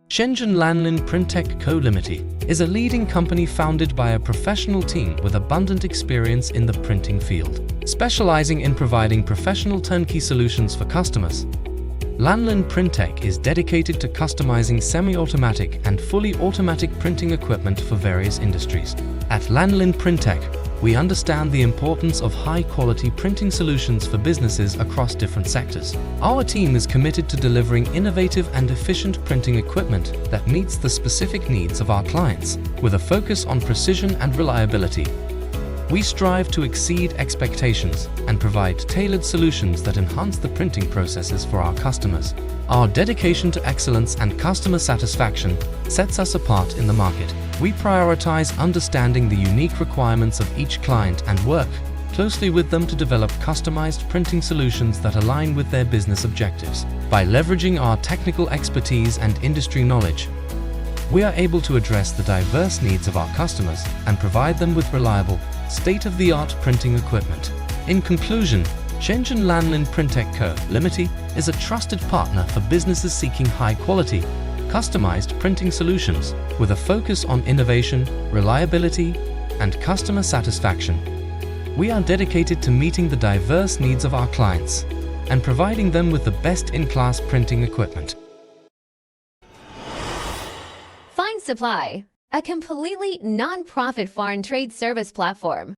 Shenzhen Lanlin Printtech Co. Limited is a leading company founded by a professional team with abundant experience in the printing field, specializing in providing professional turnkey solutions for customers. Lanlin Printtech is dedicated to customizing semi-automatic and fully automatic printing equipment for various industries. At Lanlin Printtech, we understand the importance of high-quality printing solutions for businesses across different sectors. Our team is committed to delivering innovative and efficient printing equipment that meets the specific needs of our clients, with a focus on precision and reliability. We strive to exceed expectations and provide tailored solutions that enhance the printing processes for our customers. Our dedication to excellence and customer satisfaction sets us apart in the market. We prioritize understanding the unique requirements of each client and work closely with them to develop customized printing solutions that align with their business objectives. By leveraging our technical expertise and industry knowledge, we are able to address the diverse needs of our customers and provide them with reliable, state-of-the-art printing equipment. In conclusion, Shenzhen Lanlin Printtech Co. Limited is a trusted partner for businesses seeking high-quality, customized printing solutions with a focus on innovation, reliability, and customer satisfaction. We are dedicated to meeting the diverse needs of our clients and providing them with the best-in-class printing equipment. FindSupply, a completely non-profit foreign trade service platform,